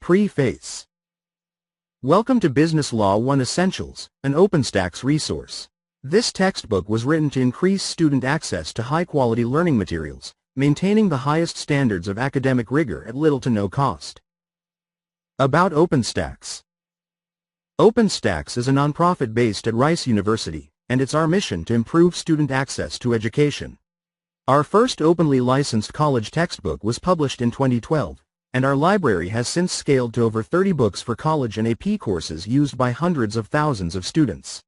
Preface. Welcome to Business Law 1 Essentials, an OpenStax resource. This textbook was written to increase student access to high-quality learning materials, maintaining the highest standards of academic rigor at little to no cost. About OpenStax. OpenStax is a nonprofit based at Rice University, and it's our mission to improve student access to education. Our first openly licensed college textbook was published in 2012, and our library has since scaled to over 30 books for college and AP courses used by hundreds of thousands of students.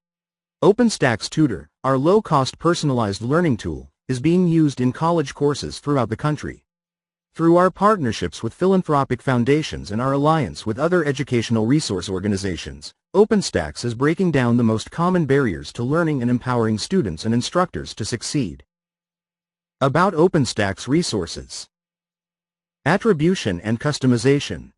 OpenStax Tutor, our low-cost personalized learning tool, is being used in college courses throughout the country. Through our partnerships with philanthropic foundations and our alliance with other educational resource organizations, OpenStax is breaking down the most common barriers to learning and empowering students and instructors to succeed. About OpenStax resources. Attribution and customization.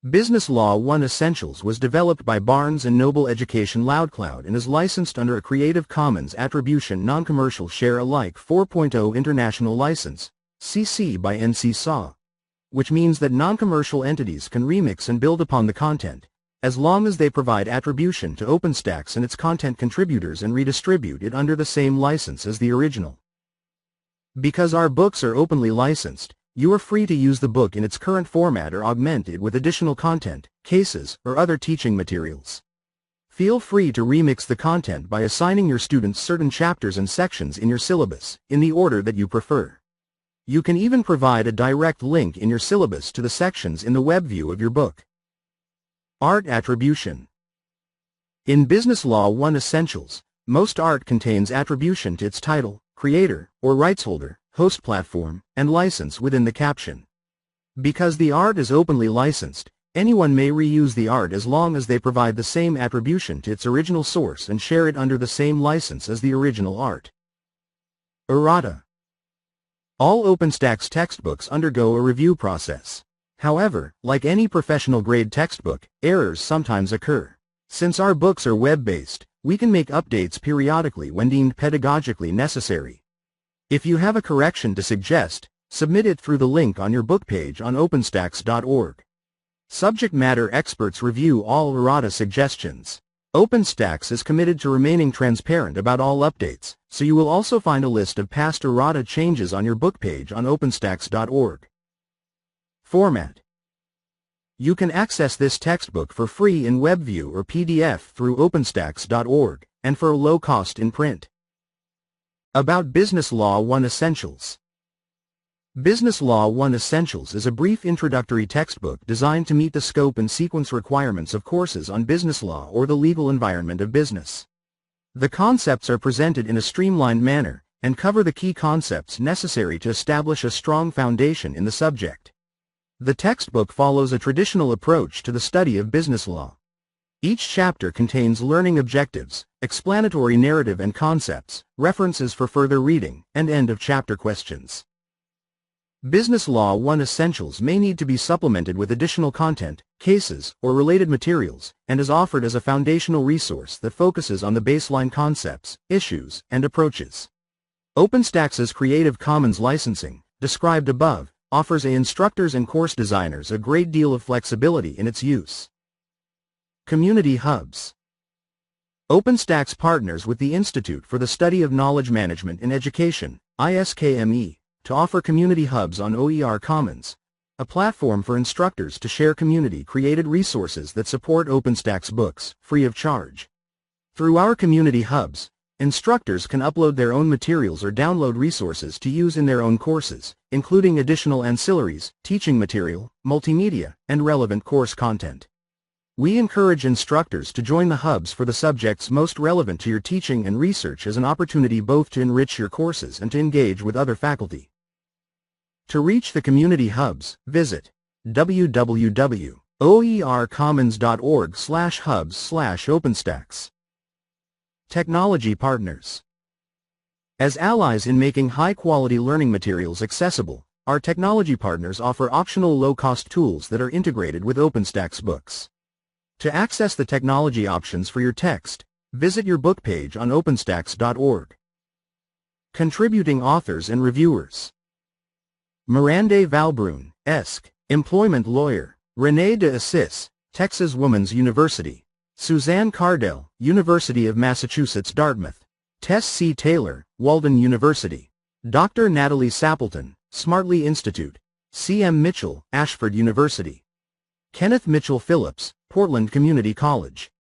Business Law 1 Essentials was developed by Barnes & Noble Education LoudCloud and is licensed under a Creative Commons Attribution Non-Commercial Share Alike 4.0 International License, CC by NC SAW, which means that non-commercial entities can remix and build upon the content, as long as they provide attribution to OpenStax and its content contributors and redistribute it under the same license as the original. Because our books are openly licensed, you are free to use the book in its current format or augment it with additional content, cases, or other teaching materials. Feel free to remix the content by assigning your students certain chapters and sections in your syllabus, in the order that you prefer. You can even provide a direct link in your syllabus to the sections in the web view of your book. Art attribution. In Business Law 1 Essentials, most art contains attribution to its title, creator, or rights holder, host platform, and license within the caption. Because the art is openly licensed, anyone may reuse the art as long as they provide the same attribution to its original source and share it under the same license as the original art. Errata. All OpenStax textbooks undergo a review process. However, like any professional grade textbook, errors sometimes occur. Since our books are web-based, we can make updates periodically when deemed pedagogically necessary. If you have a correction to suggest, submit it through the link on your book page on openstax.org. Subject matter experts review all errata suggestions. OpenStax is committed to remaining transparent about all updates, so you will also find a list of past errata changes on your book page on openstax.org. Format. You can access this textbook for free in WebView or PDF through openstax.org, and for a low cost in print. About Business Law 1 Essentials. Business Law 1 Essentials is a brief introductory textbook designed to meet the scope and sequence requirements of courses on business law or the legal environment of business. The concepts are presented in a streamlined manner, and cover the key concepts necessary to establish a strong foundation in the subject. The textbook follows a traditional approach to the study of business law. Each chapter contains learning objectives, explanatory narrative and concepts, references for further reading, and end-of-chapter questions. Business Law 1 Essentials may need to be supplemented with additional content, cases, or related materials, and is offered as a foundational resource that focuses on the baseline concepts, issues, and approaches. OpenStax's Creative Commons licensing, described above, offers instructors and course designers a great deal of flexibility in its use. Community Hubs. OpenStax partners with the Institute for the Study of Knowledge Management in Education, ISKME, to offer community hubs on OER Commons, a platform for instructors to share community-created resources that support OpenStax books, free of charge. Through our community hubs, instructors can upload their own materials or download resources to use in their own courses, including additional ancillaries, teaching material, multimedia, and relevant course content. We encourage instructors to join the hubs for the subjects most relevant to your teaching and research as an opportunity both to enrich your courses and to engage with other faculty. To reach the community hubs, visit www.oercommons.org/hubs/OpenStax. Technology partners. As allies in making high-quality learning materials accessible, our technology partners offer optional low-cost tools that are integrated with OpenStax books. To access the technology options for your text, visit your book page on openstax.org. Contributing authors and reviewers. Miranda Valbrun, ESK, employment lawyer. Renee de Assis, Texas Woman's University. Suzanne Cardell, University of Massachusetts Dartmouth. Tess C. Taylor, Walden University. Dr. Natalie Sappleton, Smartly Institute. C. M. Mitchell, Ashford University. Kenneth Mitchell Phillips, Portland Community College.